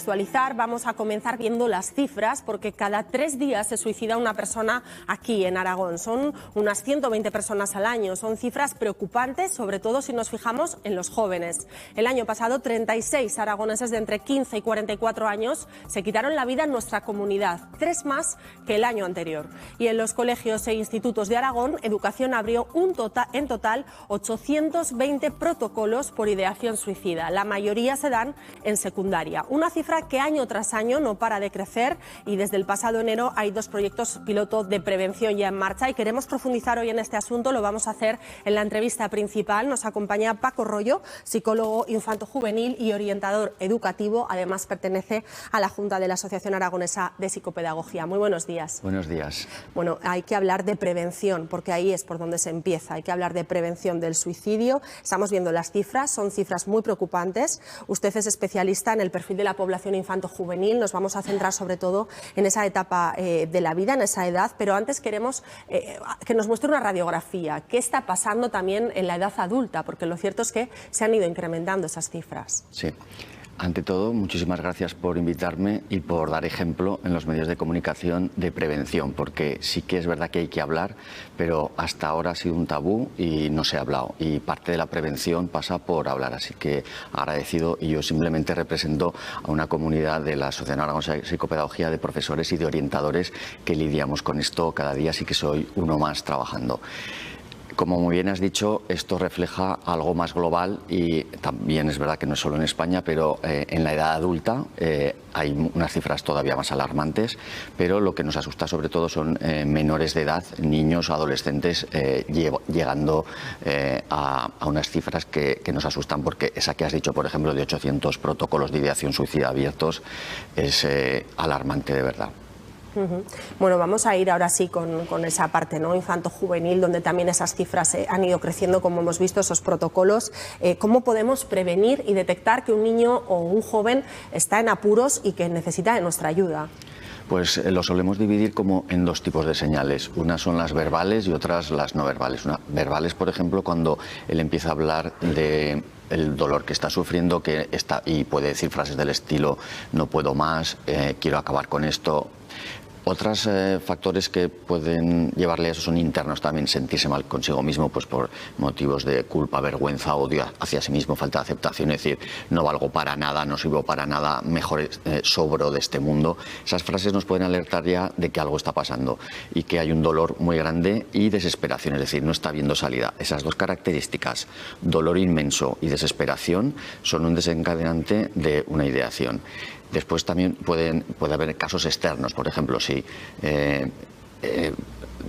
contextualizar, vamos a comenzar viendo las cifras, porque cada 3 días se suicida una persona aquí en Aragón. Son unas 120 personas al año. Son cifras preocupantes, sobre todo si nos fijamos en los jóvenes. El año pasado, 36 aragoneses de entre 15 y 44 años se quitaron la vida en nuestra comunidad, 3 más que el año anterior. Y en los colegios e institutos de Aragón, Educación abrió en total 820 protocolos por ideación suicida. La mayoría se dan en secundaria. Una cifra que año tras año no para de crecer, y desde el pasado enero hay 2 proyectos piloto de prevención ya en marcha, y queremos profundizar hoy en este asunto. Lo vamos a hacer en la entrevista principal. Nos acompaña Paco Rollo, psicólogo infanto-juvenil y orientador educativo. Además pertenece a la Junta de la Asociación Aragonesa de Psicopedagogía. Muy buenos días. Buenos días. Bueno, hay que hablar de prevención, porque ahí es por donde se empieza. Hay que hablar de prevención del suicidio. Estamos viendo las cifras, son cifras muy preocupantes. Usted es especialista en el perfil de la población infanto-juvenil. Nos vamos a centrar sobre todo en esa etapa de la vida, en esa edad, pero antes queremos que nos muestre una radiografía. ¿Qué está pasando también en la edad adulta? Porque lo cierto es que se han ido incrementando esas cifras. Sí. Ante todo, muchísimas gracias por invitarme y por dar ejemplo en los medios de comunicación de prevención, porque sí que es verdad que hay que hablar, pero hasta ahora ha sido un tabú y no se ha hablado. Y parte de la prevención pasa por hablar, así que agradecido. Y yo simplemente represento a una comunidad de la Asociación Aragonesa de Psicopedagogía, de profesores y de orientadores que lidiamos con esto cada día, así que soy uno más trabajando. Como muy bien has dicho, esto refleja algo más global, y también es verdad que no es solo en España, pero en la edad adulta hay unas cifras todavía más alarmantes, pero lo que nos asusta sobre todo son menores de edad, niños, adolescentes, llegando a unas cifras que nos asustan, porque esa que has dicho, por ejemplo, de 800 protocolos de ideación suicida abiertos, es alarmante de verdad. Bueno, vamos a ir ahora sí con esa parte, ¿no?, infanto-juvenil, donde también esas cifras han ido creciendo, como hemos visto, esos protocolos. ¿Cómo podemos prevenir y detectar que un niño o un joven está en apuros y que necesita de nuestra ayuda? Pues lo solemos dividir como en 2 tipos de señales. Unas son las verbales y otras las no verbales. Verbales, por ejemplo, cuando él empieza a hablar de el dolor que está sufriendo, y puede decir frases del estilo: no puedo más, quiero acabar con esto. Otros factores que pueden llevarle a eso son internos también: sentirse mal consigo mismo, pues por motivos de culpa, vergüenza, odio hacia sí mismo, falta de aceptación, es decir, no valgo para nada, no sirvo para nada, mejor sobro de este mundo. Esas frases nos pueden alertar ya de que algo está pasando y que hay un dolor muy grande y desesperación, es decir, no está viendo salida. Esas 2 características, dolor inmenso y desesperación, son un desencadenante de una ideación. Después también puede haber casos externos, por ejemplo, si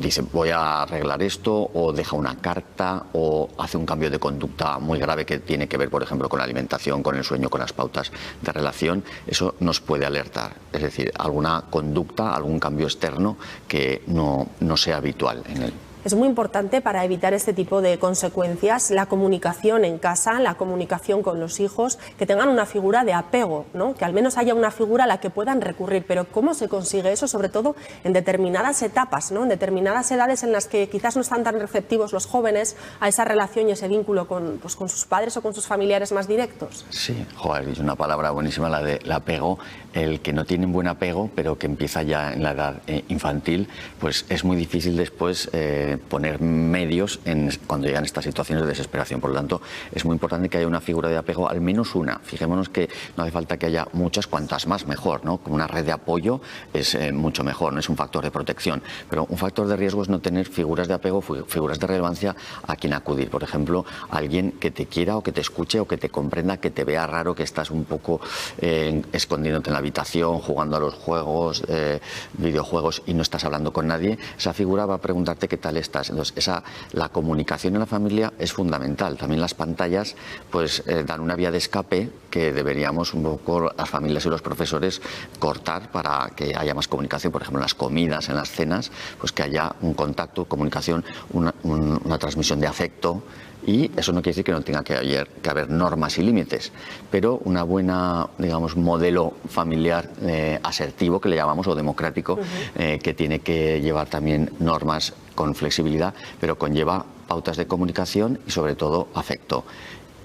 dice voy a arreglar esto, o deja una carta, o hace un cambio de conducta muy grave que tiene que ver, por ejemplo, con la alimentación, con el sueño, con las pautas de relación. Eso nos puede alertar, es decir, alguna conducta, algún cambio externo que no sea habitual en él. Es muy importante para evitar este tipo de consecuencias la comunicación en casa, la comunicación con los hijos, que tengan una figura de apego, ¿no?, que al menos haya una figura a la que puedan recurrir. Pero ¿cómo se consigue eso? Sobre todo en determinadas etapas, ¿no?, en determinadas edades en las que quizás no están tan receptivos los jóvenes a esa relación y ese vínculo con sus padres o con sus familiares más directos. Sí, joder, es una palabra buenísima, la del apego. El que no tiene buen apego, pero que empieza ya en la edad infantil, pues es muy difícil después poner medios cuando llegan estas situaciones de desesperación. Por lo tanto, es muy importante que haya una figura de apego, al menos una. Fijémonos que no hace falta que haya muchas, cuantas más mejor, ¿no? Como una red de apoyo es mucho mejor, no es un factor de protección. Pero un factor de riesgo es no tener figuras de apego, figuras de relevancia a quien acudir. Por ejemplo, alguien que te quiera o que te escuche o que te comprenda, que te vea raro, que estás un poco escondiéndote en la habitación, jugando a los juegos, videojuegos, y no estás hablando con nadie. Esa figura va a preguntarte qué tal estás. Entonces, la comunicación en la familia es fundamental. También las pantallas pues dan una vía de escape que deberíamos un poco las familias y los profesores cortar para que haya más comunicación. Por ejemplo, en las comidas, en las cenas, pues que haya un contacto, comunicación, una transmisión de afecto. Y eso no quiere decir que no tenga que haber normas y límites, pero una buena, digamos, modelo familiar asertivo, que le llamamos, o democrático, que tiene que llevar también normas con flexibilidad, pero conlleva pautas de comunicación y sobre todo afecto.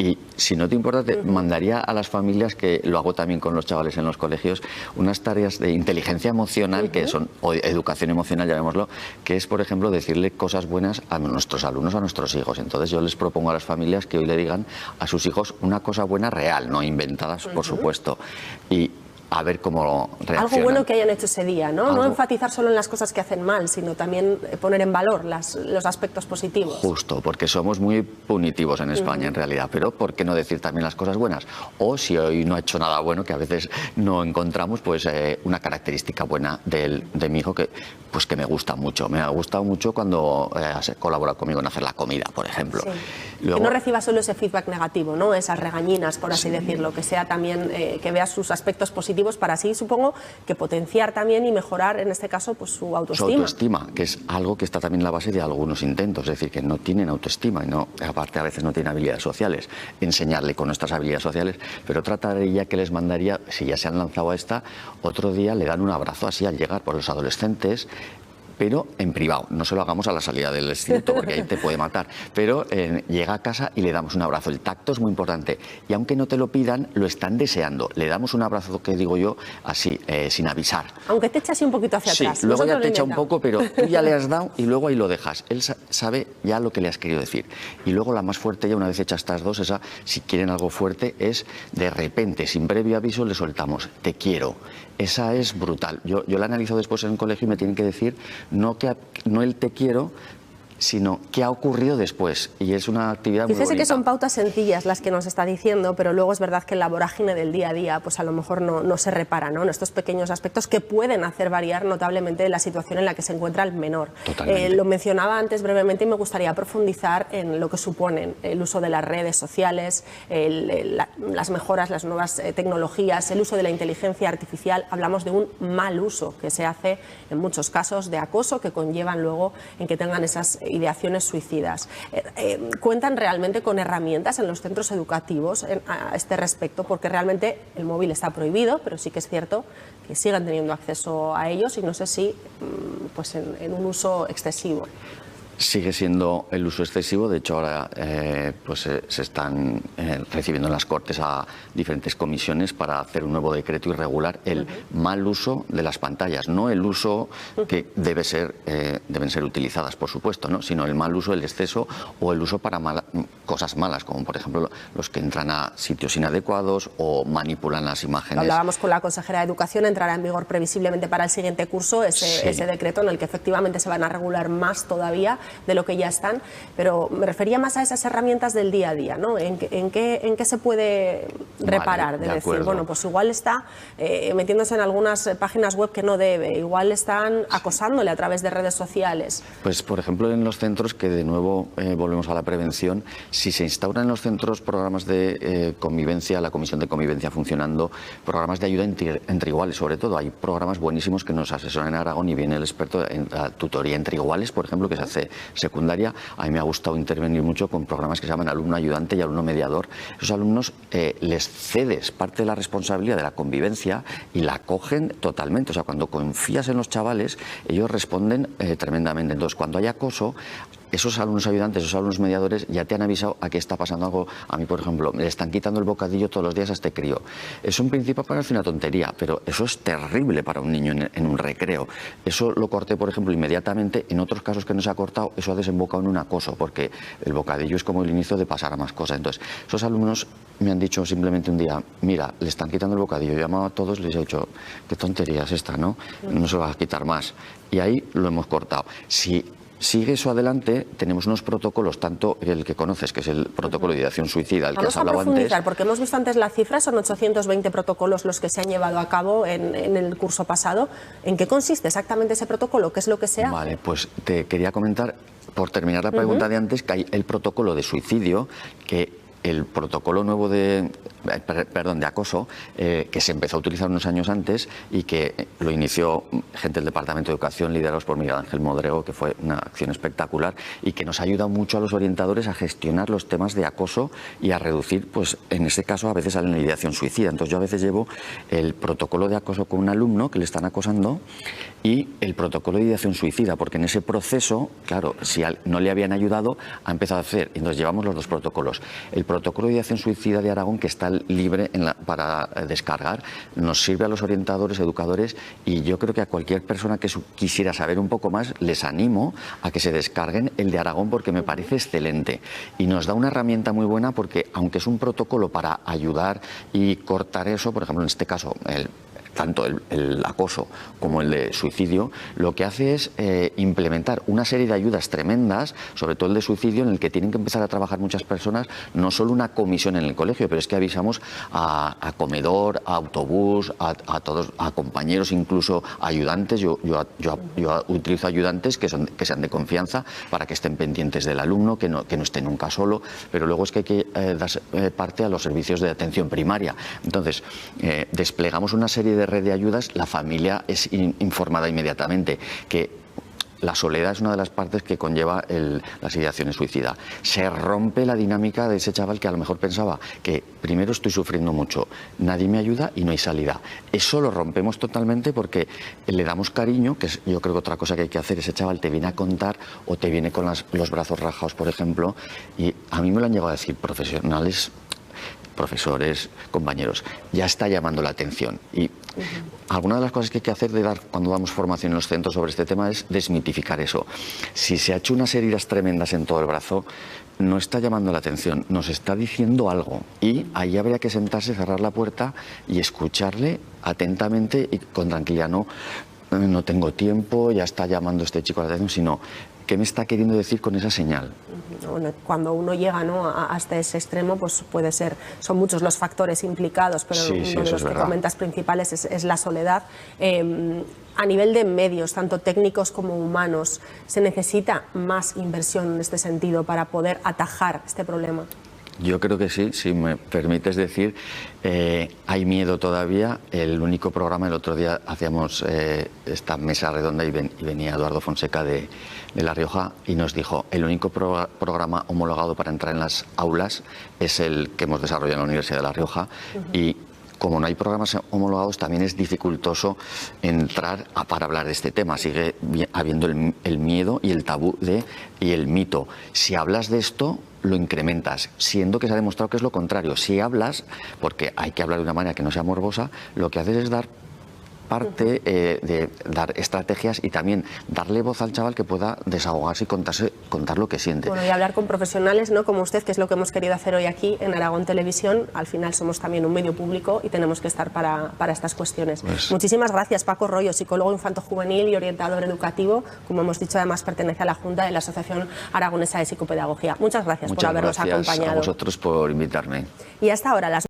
Y si no te importa, te mandaría a las familias, que lo hago también con los chavales en los colegios, unas tareas de inteligencia emocional, que son, o educación emocional, llamémoslo, que es, por ejemplo, decirle cosas buenas a nuestros alumnos, a nuestros hijos. Entonces yo les propongo a las familias que hoy le digan a sus hijos una cosa buena real, no inventadas, por supuesto. Y a ver cómo reaccionan. Algo bueno que hayan hecho ese día, ¿no? No enfatizar solo en las cosas que hacen mal, sino también poner en valor los aspectos positivos. Justo, porque somos muy punitivos en España, en realidad, pero ¿por qué no decir también las cosas buenas? O si hoy no ha hecho nada bueno, que a veces no encontramos, pues una característica buena de mi hijo que me gusta mucho. Me ha gustado mucho cuando has colaborado conmigo en hacer la comida, por ejemplo. Sí. Luego, que no reciba solo ese feedback negativo, ¿no? Esas regañinas, por así decirlo, que sea también que veas sus aspectos positivos para así, supongo, que potenciar también y mejorar, en este caso, pues su autoestima. Su autoestima, que es algo que está también en la base de algunos intentos, es decir, que no tienen autoestima y no, aparte a veces no tienen habilidades sociales. Enseñarle con nuestras habilidades sociales, pero otra tarea que les mandaría, si ya se han lanzado a esta, otro día le dan un abrazo así al llegar por los adolescentes, pero en privado, no se lo hagamos a la salida del instituto porque ahí te puede matar, pero llega a casa y le damos un abrazo. El tacto es muy importante y aunque no te lo pidan, lo están deseando. Le damos un abrazo, que digo yo, así, sin avisar. Aunque te eche así un poquito hacia atrás. Sí, luego ya te echa un poco, pero tú ya le has dado y luego ahí lo dejas. Él sabe ya lo que le has querido decir. Y luego la más fuerte, ya una vez hechas estas dos, esa, si quieren algo fuerte, es de repente, sin previo aviso, le soltamos, te quiero. Esa es brutal. Yo la analizo después en el colegio y me tienen que decir no el te quiero, sino qué ha ocurrido después. Y es una actividad muy bonita. Fíjese que son pautas sencillas las que nos está diciendo, pero luego es verdad que en la vorágine del día a día, pues a lo mejor no se repara, ¿no? En estos pequeños aspectos que pueden hacer variar notablemente la situación en la que se encuentra el menor. Lo mencionaba antes brevemente y me gustaría profundizar en lo que suponen el uso de las redes sociales, las mejoras, las nuevas tecnologías, el uso de la inteligencia artificial. Hablamos de un mal uso que se hace en muchos casos de acoso que conllevan luego en que tengan esas ideaciones suicidas. ¿Cuentan realmente con herramientas en los centros educativos a este respecto? Porque realmente el móvil está prohibido, pero sí que es cierto que sigan teniendo acceso a ellos y no sé si pues en un uso excesivo. Sigue siendo el uso excesivo, de hecho ahora se están recibiendo en las Cortes a diferentes comisiones para hacer un nuevo decreto y regular el mal uso de las pantallas, no el uso que deben ser utilizadas, por supuesto, ¿no? Sino el mal uso, el exceso o el uso para cosas malas, como por ejemplo los que entran a sitios inadecuados o manipulan las imágenes. Hablábamos con la consejera de Educación, entrará en vigor previsiblemente para el siguiente curso ese decreto en el que efectivamente se van a regular más todavía de lo que ya están, pero me refería más a esas herramientas del día a día, ¿no? ¿En qué se puede reparar? Vale, de decir, bueno, pues igual está metiéndose en algunas páginas web que no debe, igual están acosándole a través de redes sociales. Pues, por ejemplo, en los centros, que de nuevo volvemos a la prevención, si se instauran en los centros programas de convivencia, la Comisión de Convivencia funcionando, programas de ayuda entre iguales, sobre todo, hay programas buenísimos que nos asesoran en Aragón y viene el experto en la tutoría entre iguales, por ejemplo, que se hace secundaria. A mí me ha gustado intervenir mucho con programas que se llaman alumno ayudante y alumno mediador. Esos alumnos les cedes parte de la responsabilidad de la convivencia y la cogen totalmente. O sea, cuando confías en los chavales, ellos responden tremendamente. Entonces, cuando hay acoso, esos alumnos ayudantes, esos alumnos mediadores ya te han avisado a que está pasando algo. A mí, por ejemplo, me están quitando el bocadillo todos los días a este crío. Es un principio, parece una tontería, pero eso es terrible para un niño en un recreo. Eso lo corté, por ejemplo, inmediatamente. En otros casos que no se ha cortado, eso ha desembocado en un acoso, porque el bocadillo es como el inicio de pasar a más cosas. Entonces, esos alumnos me han dicho simplemente un día, mira, le están quitando el bocadillo. Yo he llamado a todos y les he dicho, qué tontería es esta, ¿no? No se va a quitar más. Y ahí lo hemos cortado. Si sigue eso adelante, tenemos unos protocolos, tanto el que conoces, que es el protocolo de ideación suicida, el que has hablado antes. Porque hemos visto antes la cifra, son 820 protocolos los que se han llevado a cabo en el curso pasado. ¿En qué consiste exactamente ese protocolo? ¿Qué es lo que se hace? Vale, pues te quería comentar, por terminar la pregunta de antes, que hay el protocolo de suicidio, que el protocolo nuevo de acoso, que se empezó a utilizar unos años antes y que lo inició gente del Departamento de Educación, liderados por Miguel Ángel Modrego, que fue una acción espectacular y que nos ayuda mucho a los orientadores a gestionar los temas de acoso y a reducir, pues en este caso, a veces sale la ideación suicida. Entonces yo a veces llevo el protocolo de acoso con un alumno que le están acosando y el protocolo de ideación suicida, porque en ese proceso, claro, si no le habían ayudado, ha empezado a hacer. Entonces llevamos los dos protocolos. El protocolo de ideación suicida de Aragón, que está libre para descargar, nos sirve a los orientadores, educadores, y yo creo que a cualquier persona que quisiera saber un poco más, les animo a que se descarguen el de Aragón, porque me parece excelente. Y nos da una herramienta muy buena, porque aunque es un protocolo para ayudar y cortar eso, por ejemplo, en este caso, tanto el acoso como el de suicidio, lo que hace es implementar una serie de ayudas tremendas, sobre todo el de suicidio, en el que tienen que empezar a trabajar muchas personas, no solo una comisión en el colegio, pero es que avisamos a comedor, a autobús, a todos, a compañeros, incluso a ayudantes. Yo utilizo ayudantes que sean de confianza para que estén pendientes del alumno, que no esté nunca solo, pero luego es que hay que dar parte a los servicios de atención primaria. Entonces, desplegamos una serie de red de ayudas, la familia es informada inmediatamente, que la soledad es una de las partes que conlleva las ideaciones suicidas. Se rompe la dinámica de ese chaval que a lo mejor pensaba que primero estoy sufriendo mucho, nadie me ayuda y no hay salida. Eso lo rompemos totalmente porque le damos cariño, que es, yo creo que otra cosa que hay que hacer, ese chaval te viene a contar o te viene con los brazos rajados, por ejemplo, y a mí me lo han llegado a decir profesionales, profesores, compañeros, ya está llamando la atención. Y alguna de las cosas que hay que hacer cuando damos formación en los centros sobre este tema es desmitificar eso. Si se ha hecho unas heridas tremendas en todo el brazo, no está llamando la atención, nos está diciendo algo. Y ahí habría que sentarse, cerrar la puerta y escucharle atentamente y con tranquilidad. No tengo tiempo, ya está llamando este chico la atención, sino ¿qué me está queriendo decir con esa señal? Bueno, cuando uno llega, ¿no?, hasta ese extremo, pues puede ser, son muchos los factores implicados, pero sí, uno de los que comentas principales es la soledad. A nivel de medios, tanto técnicos como humanos, ¿se necesita más inversión en este sentido para poder atajar este problema? Yo creo que sí, si me permites decir, hay miedo todavía. El único programa, el otro día hacíamos esta mesa redonda y venía Eduardo Fonseca de La Rioja y nos dijo, el único programa homologado para entrar en las aulas es el que hemos desarrollado en la Universidad de La Rioja y como no hay programas homologados, también es dificultoso entrar para hablar de este tema. Sigue habiendo el miedo y el tabú y el mito. Si hablas de esto, lo incrementas, siendo que se ha demostrado que es lo contrario. Si hablas, porque hay que hablar de una manera que no sea morbosa, lo que haces es dar parte de dar estrategias y también darle voz al chaval que pueda desahogarse y contar lo que siente. Bueno, y hablar con profesionales, ¿no?, como usted, que es lo que hemos querido hacer hoy aquí en Aragón Televisión. Al final somos también un medio público y tenemos que estar para estas cuestiones. Pues muchísimas gracias, Paco Royo, psicólogo infanto-juvenil y orientador educativo. Como hemos dicho, además pertenece a la Junta de la Asociación Aragonesa de Psicopedagogía. Muchas gracias por habernos acompañado. A vosotros por invitarme. Y hasta ahora las